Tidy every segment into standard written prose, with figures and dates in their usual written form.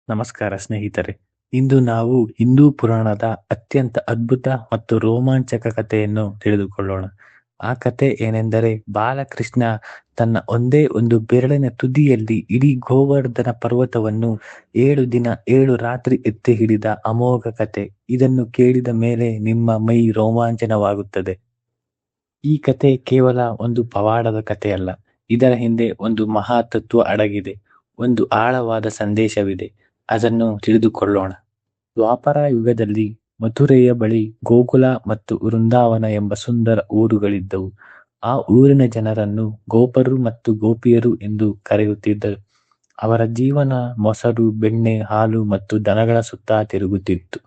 ನಮಸ್ಕಾರ ಸ್ನೇಹಿತರೆ. ಇಂದು ನಾವು ಹಿಂದೂ ಪುರಾಣದ ಅತ್ಯಂತ ಅದ್ಭುತ ಮತ್ತು ರೋಮಾಂಚಕ ಕಥೆಯನ್ನು ತಿಳಿದುಕೊಳ್ಳೋಣ. ಆ ಕಥೆ ಏನೆಂದರೆ ಬಾಲಕೃಷ್ಣ ತನ್ನ ಒಂದೇ ಒಂದು ಬೆರಳಿನ ತುದಿಯಲ್ಲಿ ಇಡೀ ಗೋವರ್ಧನ ಪರ್ವತವನ್ನು 7 ದಿನ 7 ರಾತ್ರಿ ಎತ್ತಿ ಹಿಡಿದ ಅಮೋಘ ಕಥೆ. ಇದನ್ನು ಕೇಳಿದ ಮೇಲೆ ನಿಮ್ಮ ಮೈ ರೋಮಾಂಚನವಾಗುತ್ತದೆ. ಈ ಕಥೆ ಕೇವಲ ಒಂದು ಪವಾಡದ ಕಥೆಯಲ್ಲ. ಇದರ ಹಿಂದೆ ಒಂದು ಮಹಾ ತತ್ವ ಅಡಗಿದೆ. ಒಂದು ಆಳವಾದ ಸಂದೇಶವಿದೆ. ಅದನ್ನು ತಿಳಿದುಕೊಳ್ಳೋಣ. ದ್ವಾಪರ ಯುಗದಲ್ಲಿ ಮಥುರೆಯ ಬಳಿ ಗೋಕುಲ ಮತ್ತು ವೃಂದಾವನ ಎಂಬ ಸುಂದರ ಊರುಗಳಿದ್ದವು. ಆ ಊರಿನ ಜನರನ್ನು ಗೋಪರು ಮತ್ತು ಗೋಪಿಯರು ಎಂದು ಕರೆಯುತ್ತಿದ್ದರು. ಅವರ ಜೀವನ ಮೊಸರು, ಬೆಣ್ಣೆ, ಹಾಲು ಮತ್ತು ದನಗಳ ಸುತ್ತ ತಿರುಗುತ್ತಿತ್ತು.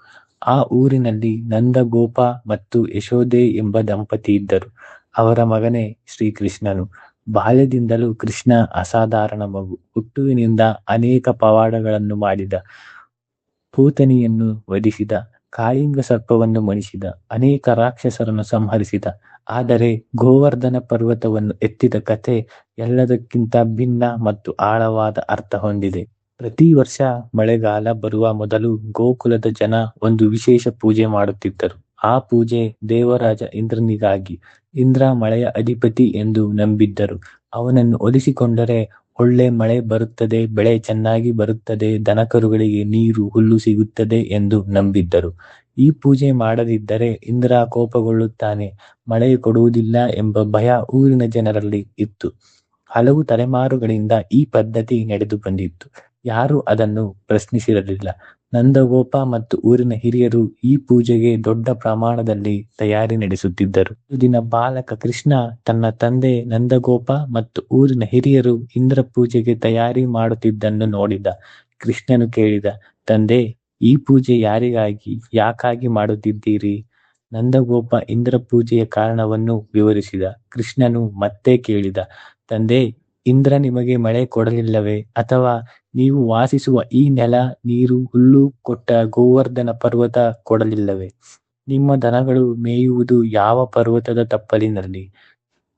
ಆ ಊರಿನಲ್ಲಿ ನಂದಗೋಪ ಮತ್ತು ಯಶೋದೆ ಎಂಬ ದಂಪತಿ ಇದ್ದರು. ಅವರ ಮಗನೇ ಶ್ರೀಕೃಷ್ಣನು. ಬಾಲ್ಯದಿಂದಲೂ ಕೃಷ್ಣ ಅಸಾಧಾರಣ ಮಗು. ಹುಟ್ಟುವಿನಿಂದ ಅನೇಕ ಪವಾಡಗಳನ್ನು ಮಾಡಿದ. ಪೂತನಿಯನ್ನು ವಧಿಸಿದ, ಕಾಳಿಂಗ ಸರ್ಪವನ್ನು ಮಣಿಸಿದ, ಅನೇಕ ರಾಕ್ಷಸರನ್ನು ಸಂಹರಿಸಿದ. ಆದರೆ ಗೋವರ್ಧನ ಪರ್ವತವನ್ನು ಎತ್ತಿದ ಕಥೆ ಎಲ್ಲದಕ್ಕಿಂತ ಭಿನ್ನ ಮತ್ತು ಆಳವಾದ ಅರ್ಥ ಹೊಂದಿದೆ. ಪ್ರತಿ ವರ್ಷ ಮಳೆಗಾಲ ಬರುವ ಮೊದಲು ಗೋಕುಲದ ಜನ ಒಂದು ವಿಶೇಷ ಪೂಜೆ ಮಾಡುತ್ತಿದ್ದರು. ಆ ಪೂಜೆ ದೇವರಾಜ ಇಂದ್ರನಿಗಾಗಿ. ಇಂದ್ರ ಮಳೆಯ ಅಧಿಪತಿ ಎಂದು ನಂಬಿದ್ದರು. ಅವನನ್ನು ಒಲಿಸಿಕೊಂಡರೆ ಒಳ್ಳೆ ಮಳೆ ಬರುತ್ತದೆ, ಬೆಳೆ ಚೆನ್ನಾಗಿ ಬರುತ್ತದೆ, ದನಕರುಗಳಿಗೆ ನೀರು, ಹುಲ್ಲು ಸಿಗುತ್ತದೆ ಎಂದು ನಂಬಿದ್ದರು. ಈ ಪೂಜೆ ಮಾಡದಿದ್ದರೆ ಇಂದ್ರ ಕೋಪಗೊಳ್ಳುತ್ತಾನೆ, ಮಳೆ ಕೊಡುವುದಿಲ್ಲ ಎಂಬ ಭಯ ಊರಿನ ಜನರಲ್ಲಿ ಇತ್ತು. ಹಲವು ತಲೆಮಾರುಗಳಿಂದ ಈ ಪದ್ಧತಿ ನಡೆದು ಬಂದಿತ್ತು. ಯಾರೂ ಅದನ್ನು ಪ್ರಶ್ನಿಸಿರಲಿಲ್ಲ. ನಂದಗೋಪ ಮತ್ತು ಊರಿನ ಹಿರಿಯರು ಈ ಪೂಜೆಗೆ ದೊಡ್ಡ ಪ್ರಮಾಣದಲ್ಲಿ ತಯಾರಿ ನಡೆಸುತ್ತಿದ್ದರು. ಒಂದು ದಿನ ಬಾಲಕ ಕೃಷ್ಣ ತನ್ನ ತಂದೆ ನಂದಗೋಪ ಮತ್ತು ಊರಿನ ಹಿರಿಯರು ಇಂದ್ರ ಪೂಜೆಗೆ ತಯಾರಿ ಮಾಡುತ್ತಿದ್ದನ್ನು ನೋಡಿದ. ಕೃಷ್ಣನು ಕೇಳಿದ, ತಂದೆ, ಈ ಪೂಜೆ ಯಾರಿಗಾಗಿ, ಯಾಕಾಗಿ ಮಾಡುತ್ತಿದ್ದೀರಿ? ನಂದಗೋಪ ಇಂದ್ರ ಪೂಜೆಯ ಕಾರಣವನ್ನು ವಿವರಿಸಿದ. ಕೃಷ್ಣನು ಮತ್ತೆ ಕೇಳಿದ, ತಂದೆ, ಇಂದ್ರ ನಿಮಗೆ ಮಳೆ ಕೊಡಲಿಲ್ಲವೇ? ಅಥವಾ ನೀವು ವಾಸಿಸುವ ಈ ನೆಲ, ನೀರು, ಹುಲ್ಲು ಕೊಟ್ಟ ಗೋವರ್ಧನ ಪರ್ವತ ಕೊಡಲಿಲ್ಲವೇ? ನಿಮ್ಮ ದನಗಳು ಮೇಯುವುದು ಯಾವ ಪರ್ವತದ ತಪ್ಪಲಿನಲ್ಲಿ?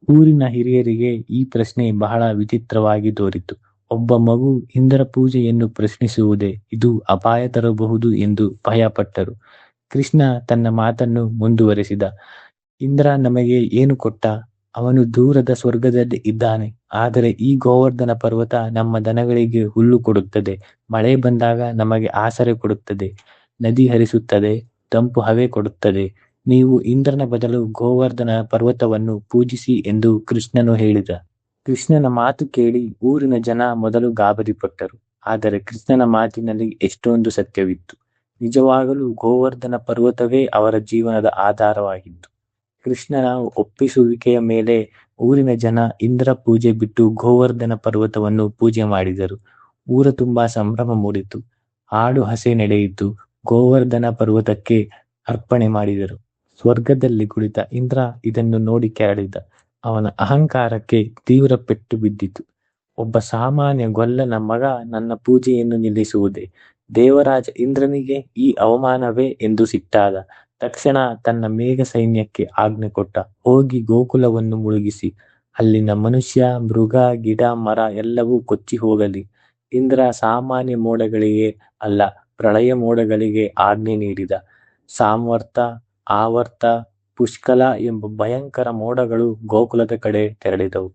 ಊರಿನ ಹಿರಿಯರಿಗೆ ಈ ಪ್ರಶ್ನೆ ಬಹಳ ವಿಚಿತ್ರವಾಗಿ ತೋರಿತು. ಒಬ್ಬ ಮಗು ಇಂದ್ರ ಪೂಜೆಯನ್ನು ಪ್ರಶ್ನಿಸುವುದೇ, ಇದು ಅಪಾಯ ತರಬಹುದು ಎಂದು ಭಯಪಟ್ಟರು. ಕೃಷ್ಣ ತನ್ನ ಮಾತನ್ನು ಮುಂದುವರೆಸಿದ. ಇಂದ್ರ ನಮಗೆ ಏನು ಕೊಟ್ಟ? ಅವನು ದೂರದ ಸ್ವರ್ಗದಲ್ಲಿ ಇದ್ದಾನೆ. ಆದರೆ ಈ ಗೋವರ್ಧನ ಪರ್ವತ ನಮ್ಮ ದನಗಳಿಗೆ ಹುಲ್ಲು ಕೊಡುತ್ತದೆ, ಮಳೆ ಬಂದಾಗ ನಮಗೆ ಆಸರೆ ಕೊಡುತ್ತದೆ, ನದಿ ಹರಿಸುತ್ತದೆ, ತಂಪು ಹವೆ ಕೊಡುತ್ತದೆ. ನೀವು ಇಂದ್ರನ ಬದಲು ಗೋವರ್ಧನ ಪರ್ವತವನ್ನು ಪೂಜಿಸಿ ಎಂದು ಕೃಷ್ಣನು ಹೇಳಿದ. ಕೃಷ್ಣನ ಮಾತು ಕೇಳಿ ಊರಿನ ಜನ ಮೊದಲು ಗಾಬರಿಪಟ್ಟರು. ಆದರೆ ಕೃಷ್ಣನ ಮಾತಿನಲ್ಲಿ ಎಷ್ಟೊಂದು ಸತ್ಯವಿತ್ತು. ನಿಜವಾಗಲೂ ಗೋವರ್ಧನ ಪರ್ವತವೇ ಅವರ ಜೀವನದ ಆಧಾರವಾಗಿತ್ತು. ಕೃಷ್ಣನ ಒಪ್ಪಿಸುವಿಕೆಯ ಮೇಲೆ ಊರಿನ ಜನ ಇಂದ್ರ ಪೂಜೆ ಬಿಟ್ಟು ಗೋವರ್ಧನ ಪರ್ವತವನ್ನು ಪೂಜೆ ಮಾಡಿದರು. ಊರ ತುಂಬಾ ಸಂಭ್ರಮ ಮೂಡಿತು. ಹಾಡು ಹಸೆ ನಡೆಯಿತು. ಗೋವರ್ಧನ ಪರ್ವತಕ್ಕೆ ಅರ್ಪಣೆ ಮಾಡಿದರು. ಸ್ವರ್ಗದಲ್ಲಿ ಕುಳಿತ ಇಂದ್ರ ಇದನ್ನು ನೋಡಿ ಕೆರಳಿದ. ಅವನ ಅಹಂಕಾರಕ್ಕೆ ತೀವ್ರ ಪೆಟ್ಟು ಬಿದ್ದಿತು. ಒಬ್ಬ ಸಾಮಾನ್ಯ ಗೊಲ್ಲನ ಮಗ ನನ್ನ ಪೂಜೆಯನ್ನು ನಿಲ್ಲಿಸುವುದೇ? ದೇವರಾಜ ಇಂದ್ರನಿಗೆ ಈ ಅವಮಾನವೇ ಎಂದು ಸಿಟ್ಟಾದ. ತಕ್ಷಣ ತನ್ನ ಮೇಘ ಸೈನ್ಯಕ್ಕೆ ಆಜ್ಞೆ ಕೊಟ್ಟ, ಹೋಗಿ ಗೋಕುಲವನ್ನು ಮುಳುಗಿಸಿ. ಅಲ್ಲಿನ ಮನುಷ್ಯ, ಮೃಗ, ಗಿಡ, ಮರ ಎಲ್ಲವೂ ಕೊಚ್ಚಿ ಹೋಗಲಿ. ಇಂದ್ರ ಸಾಮಾನ್ಯ ಮೋಡಗಳಿಗೆ ಅಲ್ಲ, ಪ್ರಳಯ ಮೋಡಗಳಿಗೆ ಆಜ್ಞೆ ನೀಡಿದ. ಸಾಮ್ವರ್ತ, ಆವರ್ತ, ಪುಷ್ಕಲ ಎಂಬ ಭಯಂಕರ ಮೋಡಗಳು ಗೋಕುಲದ ಕಡೆ ತೆರಳಿದವು.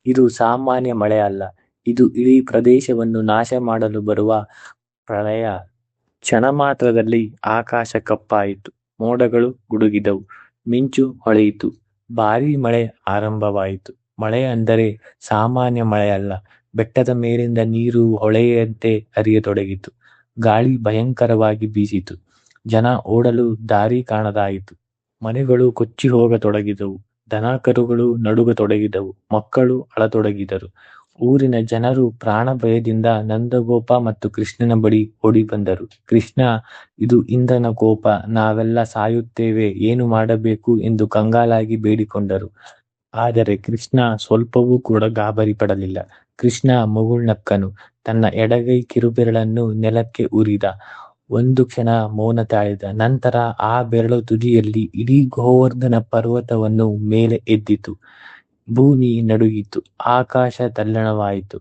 ಇದು ಸಾಮಾನ್ಯ ಮಳೆ ಅಲ್ಲ, ಇದು ಇಡೀ ಪ್ರದೇಶವನ್ನು ನಾಶ ಮಾಡಲು ಬರುವ ಪ್ರಳಯ. ಕ್ಷಣ ಮಾತ್ರದಲ್ಲಿ ಆಕಾಶ ಕಪ್ಪಾಯಿತು. ಮೋಡಗಳು ಗುಡುಗಿದವು. ಮಿಂಚು ಹೊಳೆಯಿತು. ಭಾರೀ ಮಳೆ ಆರಂಭವಾಯಿತು. ಮಳೆ ಅಂದರೆ ಸಾಮಾನ್ಯ ಮಳೆಯಲ್ಲ. ಬೆಟ್ಟದ ಮೇಲಿಂದ ನೀರು ಹೊಳೆಯಂತೆ ಹರಿಯತೊಡಗಿತು. ಗಾಳಿ ಭಯಂಕರವಾಗಿ ಬೀಸಿತು. ಜನ ಓಡಲು ದಾರಿ ಕಾಣದಾಯಿತು. ಮನೆಗಳು ಕೊಚ್ಚಿ ಹೋಗತೊಡಗಿದವು. ದನ ಕರುಗಳು ನಡುಗತೊಡಗಿದವು. ಮಕ್ಕಳು ಅಳತೊಡಗಿದರು. ಊರಿನ ಜನರು ಪ್ರಾಣ ಭಯದಿಂದ ನಂದಗೋಪ ಮತ್ತು ಕೃಷ್ಣನ ಬಳಿ ಓಡಿ ಬಂದರು. ಕೃಷ್ಣ, ಇದು ಇಂದ್ರನ ಕೋಪ, ನಾವೆಲ್ಲ ಸಾಯುತ್ತೇವೆ, ಏನು ಮಾಡಬೇಕು ಎಂದು ಕಂಗಾಲಾಗಿ ಬೇಡಿಕೊಂಡರು. ಆದರೆ ಕೃಷ್ಣ ಸ್ವಲ್ಪವೂ ಕೂಡ ಗಾಬರಿ ಪಡಲಿಲ್ಲ. ಕೃಷ್ಣ ಮುಗುಳ್ನಕ್ಕನು. ತನ್ನ ಎಡಗೈ ಕಿರುಬೆರಳನ್ನು ನೆಲಕ್ಕೆ ಉರಿದ. ಒಂದು ಕ್ಷಣ ಮೌನ ತಾಳಿದ. ನಂತರ ಆ ಬೆರಳು ತುದಿಯಲ್ಲಿ ಇಡೀ ಗೋವರ್ಧನ ಪರ್ವತವನ್ನು ಮೇಲೆ ಎದ್ದಿತು. ಭೂಮಿ ನಡುಗಿತು. ಆಕಾಶ ತಲ್ಲಣವಾಯಿತು.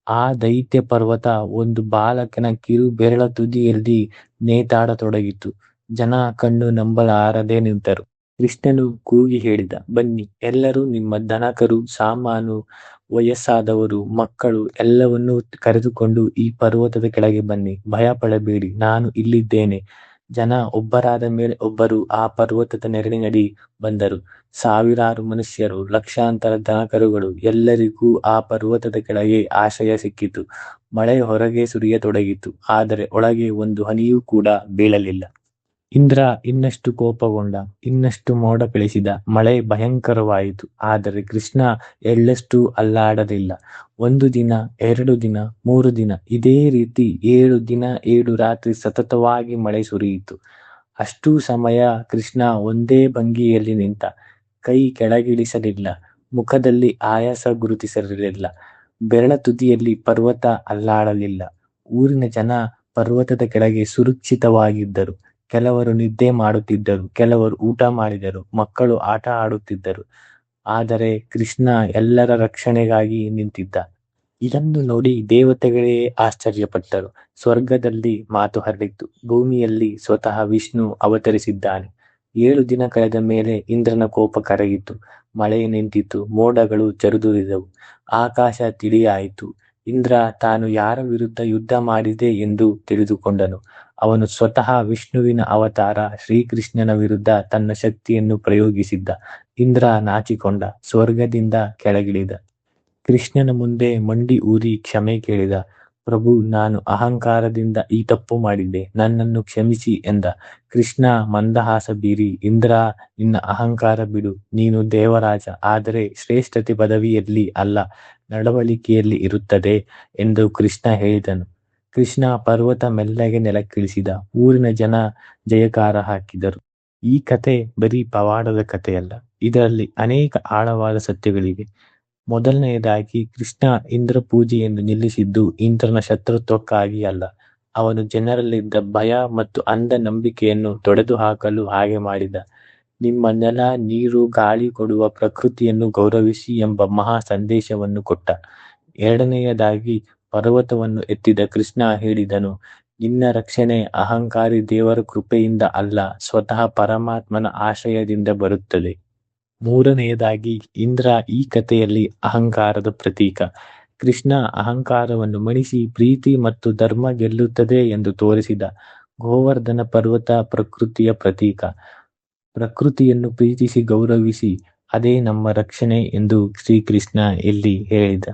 ಆ ದೈತ್ಯ ಪರ್ವತ ಒಂದು ಬಾಲಕನ ಕಿರು ಬೆರಳ ತುದಿಯಲ್ಲಿ ನೇತಾಡತೊಡಗಿತು. ಜನ ಕಣ್ಣು ನಂಬಲಾರದೆ ನಿಂತರು. ಕೃಷ್ಣನು ಕೂಗಿ ಹೇಳಿದ, ಬನ್ನಿ, ಎಲ್ಲರೂ ನಿಮ್ಮ ದನಕರು, ಸಾಮಾನು, ವಯಸ್ಸಾದವರು, ಮಕ್ಕಳು ಎಲ್ಲವನ್ನೂ ಕರೆದುಕೊಂಡು ಈ ಪರ್ವತದ ಕೆಳಗೆ ಬನ್ನಿ. ಭಯ ಪಡಬೇಡಿ, ನಾನು ಇಲ್ಲಿದ್ದೇನೆ. ಜನ ಒಬ್ಬರಾದ ಮೇಲೆ ಒಬ್ಬರು ಆ ಪರ್ವತದ ನೆರಳಿನಡಿ ಬಂದರು. ಸಾವಿರಾರು ಮನುಷ್ಯರು, ಲಕ್ಷಾಂತರ ದನಕರುಗಳು, ಎಲ್ಲರಿಗೂ ಆ ಪರ್ವತದ ಕೆಳಗೆ ಆಶ್ರಯ ಸಿಕ್ಕಿತು. ಮಳೆ ಹೊರಗೆ ಸುರಿಯತೊಡಗಿತು, ಆದರೆ ಒಳಗೆ ಒಂದು ಹನಿಯೂ ಕೂಡ ಬೀಳಲಿಲ್ಲ. ಇಂದ್ರ ಇನ್ನಷ್ಟು ಕೋಪಗೊಂಡ, ಇನ್ನಷ್ಟು ಮೋಡ ಕಳಿಸಿದ. ಮಳೆ ಭಯಂಕರವಾಯಿತು, ಆದರೆ ಕೃಷ್ಣ ಎಳ್ಳಷ್ಟೂ ಅಲ್ಲಾಡಲಿಲ್ಲ. 1 ದಿನ, 2 ದಿನ, 3 ದಿನ, ಇದೇ ರೀತಿ 7 ದಿನ 7 ರಾತ್ರಿ ಸತತವಾಗಿ ಮಳೆ ಸುರಿಯಿತು. ಅಷ್ಟೂ ಸಮಯ ಕೃಷ್ಣ ಒಂದೇ ಭಂಗಿಯಲ್ಲಿ ನಿಂತ. ಕೈ ಕೆಳಗಿಳಿಸಲಿಲ್ಲ, ಮುಖದಲ್ಲಿ ಆಯಾಸ ಗುರುತಿಸಲಿಲ್ಲ, ಬೆರಳ ತುದಿಯಲ್ಲಿ ಪರ್ವತ ಅಲ್ಲಾಡಲಿಲ್ಲ. ಊರಿನ ಜನ ಪರ್ವತದ ಕೆಳಗೆ ಸುರಕ್ಷಿತವಾಗಿದ್ದರು. ಕೆಲವರು ನಿದ್ದೆ ಮಾಡುತ್ತಿದ್ದರು, ಕೆಲವರು ಊಟ ಮಾಡಿದರು, ಮಕ್ಕಳು ಆಟ ಆಡುತ್ತಿದ್ದರು. ಆದರೆ ಕೃಷ್ಣ ಎಲ್ಲರ ರಕ್ಷಣೆಗಾಗಿ ನಿಂತಿದ್ದ. ಇದನ್ನು ನೋಡಿ ದೇವತೆಗಳೇ ಆಶ್ಚರ್ಯಪಟ್ಟರು. ಸ್ವರ್ಗದಲ್ಲಿ ಮಾತು ಹರಡಿತು, ಭೂಮಿಯಲ್ಲಿ ಸ್ವತಃ ವಿಷ್ಣು ಅವತರಿಸಿದ್ದಾನೆ. 7 ದಿನ ಕಳೆದ ಮೇಲೆ ಇಂದ್ರನ ಕೋಪ ಕರಗಿತು. ಮಳೆ ನಿಂತಿತು, ಮೋಡಗಳು ಚದುರಿದವು, ಆಕಾಶ ತಿಳಿಯಾಯಿತು. ಇಂದ್ರ ತಾನು ಯಾರ ವಿರುದ್ಧ ಯುದ್ಧ ಮಾಡಿದೆ ಎಂದು ತಿಳಿದುಕೊಂಡನು. ಅವನು ಸ್ವತಃ ವಿಷ್ಣುವಿನ ಅವತಾರ ಶ್ರೀಕೃಷ್ಣನ ವಿರುದ್ಧ ತನ್ನ ಶಕ್ತಿಯನ್ನು ಪ್ರಯೋಗಿಸಿದ್ದ. ಇಂದ್ರ ನಾಚಿಕೊಂಡ, ಸ್ವರ್ಗದಿಂದ ಕೆಳಗಿಳಿದ. ಕೃಷ್ಣನ ಮುಂದೆ ಮಂಡಿ ಊರಿ ಕ್ಷಮೆ ಕೇಳಿದ. ಪ್ರಭು, ನಾನು ಅಹಂಕಾರದಿಂದ ಈ ತಪ್ಪು ಮಾಡಿದ್ದೆ, ನನ್ನನ್ನು ಕ್ಷಮಿಸಿ ಎಂದ. ಕೃಷ್ಣ ಮಂದಹಾಸ ಬೀರಿ, ಇಂದ್ರ, ನಿನ್ನ ಅಹಂಕಾರ ಬಿಡು. ನೀನು ದೇವರಾಜ, ಆದರೆ ಶ್ರೇಷ್ಠತೆ ಪದವಿಯಲ್ಲಿ ಅಲ್ಲ, ನಡವಳಿಕೆಯಲ್ಲಿ ಇರುತ್ತದೆ ಎಂದು ಕೃಷ್ಣ ಹೇಳಿದನು. ಕೃಷ್ಣ ಪರ್ವತ ಮೆಲ್ಲಗೆ ನೆಲಕ್ಕಿಳಿಸಿದ. ಊರಿನ ಜನ ಜಯಕಾರ ಹಾಕಿದರು. ಈ ಕತೆ ಬರೀ ಪವಾಡದ ಕಥೆಯಲ್ಲ, ಇದರಲ್ಲಿ ಅನೇಕ ಆಳವಾದ ಸತ್ಯಗಳಿವೆ. ಮೊದಲನೆಯದಾಗಿ, ಕೃಷ್ಣ ಇಂದ್ರ ಪೂಜೆಯನ್ನು ನಿಲ್ಲಿಸಿದ್ದು ಇಂದ್ರನ ಶತ್ರುತ್ವಕ್ಕಾಗಿ ಅಲ್ಲ, ಅವನು ಜನರಲ್ಲಿದ್ದ ಭಯ ಮತ್ತು ಅಂಧ ನಂಬಿಕೆಯನ್ನು ತೊಡೆದು ಹಾಕಲು ಹಾಗೆ ಮಾಡಿದ. ನಿಮ್ಮ ನೆಲ, ನೀರು, ಗಾಳಿ ಕೊಡುವ ಪ್ರಕೃತಿಯನ್ನು ಗೌರವಿಸಿ ಎಂಬ ಮಹಾ ಸಂದೇಶವನ್ನು ಕೊಟ್ಟ. ಎರಡನೆಯದಾಗಿ, ಪರ್ವತವನ್ನು ಎತ್ತಿದ ಕೃಷ್ಣ ಹೇಳಿದನು, ನಿನ್ನ ರಕ್ಷಣೆ ಅಹಂಕಾರಿ ದೇವರ ಕೃಪೆಯಿಂದ ಅಲ್ಲ, ಸ್ವತಃ ಪರಮಾತ್ಮನ ಆಶ್ರಯದಿಂದ ಬರುತ್ತದೆ. ಮೂರನೆಯದಾಗಿ, ಇಂದ್ರ ಈ ಕಥೆಯಲ್ಲಿ ಅಹಂಕಾರದ ಪ್ರತೀಕ. ಕೃಷ್ಣ ಅಹಂಕಾರವನ್ನು ಮಣಿಸಿ ಪ್ರೀತಿ ಮತ್ತು ಧರ್ಮ ಗೆಲ್ಲುತ್ತದೆ ಎಂದು ತೋರಿಸಿದ. ಗೋವರ್ಧನ ಪರ್ವತ ಪ್ರಕೃತಿಯ ಪ್ರತೀಕ. ಪ್ರಕೃತಿಯನ್ನು ಪ್ರೀತಿಸಿ ಗೌರವಿಸಿ, ಅದೇ ನಮ್ಮ ರಕ್ಷಣೆ ಎಂದು ಶ್ರೀಕೃಷ್ಣ ಇಲ್ಲಿ ಹೇಳಿದ.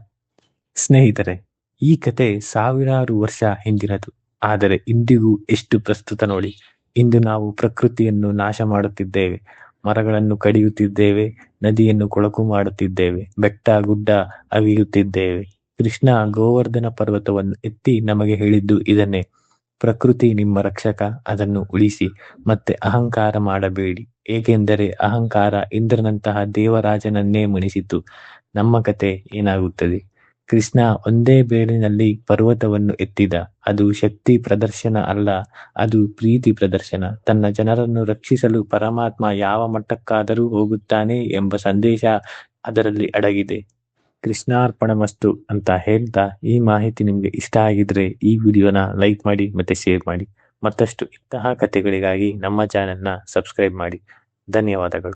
ಸ್ನೇಹಿತರೆ, ಈ ಕತೆ ಸಾವಿರಾರು ವರ್ಷ ಹಿಂದಿನದು, ಆದರೆ ಇಂದಿಗೂ ಎಷ್ಟು ಪ್ರಸ್ತುತ ನೋಡಿ. ಇಂದು ನಾವು ಪ್ರಕೃತಿಯನ್ನು ನಾಶ ಮಾಡುತ್ತಿದ್ದೇವೆ, ಮರಗಳನ್ನು ಕಡಿಯುತ್ತಿದ್ದೇವೆ, ನದಿಯನ್ನು ಕೊಳಕು ಮಾಡುತ್ತಿದ್ದೇವೆ, ಬೆಟ್ಟ ಗುಡ್ಡ ಅವಿಯುತ್ತಿದ್ದೇವೆ. ಕೃಷ್ಣ ಗೋವರ್ಧನ ಪರ್ವತವನ್ನು ಎತ್ತಿ ನಮಗೆ ಹೇಳಿದ್ದು ಇದನ್ನೇ, ಪ್ರಕೃತಿ ನಿಮ್ಮ ರಕ್ಷಕ, ಅದನ್ನು ಉಳಿಸಿ, ಮತ್ತೆ ಅಹಂಕಾರ ಮಾಡಬೇಡಿ, ಏಕೆಂದರೆ ಅಹಂಕಾರ ಇಂದ್ರನಂತಹ ದೇವರಾಜನನ್ನೇ ಮಣಿಸಿತು. ನಮ್ಮ ಕತೆ ಏನಾಗುತ್ತದೆ? ಕೃಷ್ಣ ಒಂದೇ ಬೇರಿನಲ್ಲಿ ಪರ್ವತವನ್ನು ಎತ್ತಿದ. ಅದು ಶಕ್ತಿ ಪ್ರದರ್ಶನ ಅಲ್ಲ, ಅದು ಪ್ರೀತಿ ಪ್ರದರ್ಶನ. ತನ್ನ ಜನರನ್ನು ರಕ್ಷಿಸಲು ಪರಮಾತ್ಮ ಯಾವ ಮಟ್ಟಕ್ಕಾದರೂ ಹೋಗುತ್ತಾನೆ ಎಂಬ ಸಂದೇಶ ಅದರಲ್ಲಿ ಅಡಗಿದೆ. ಕೃಷ್ಣಾರ್ಪಣಮಸ್ತು ಅಂತ ಹೇಳ್ತಾ, ಈ ಮಾಹಿತಿ ನಿಮ್ಗೆ ಇಷ್ಟ ಆಗಿದ್ರೆ ಈ ವಿಡಿಯೋನ ಲೈಕ್ ಮಾಡಿ ಮತ್ತೆ ಶೇರ್ ಮಾಡಿ. ಮತ್ತಷ್ಟು ಇಂತಹ ಕಥೆಗಳಿಗಾಗಿ ನಮ್ಮ ಚಾನೆಲ್ನ ಸಬ್ಸ್ಕ್ರೈಬ್ ಮಾಡಿ. ಧನ್ಯವಾದಗಳು.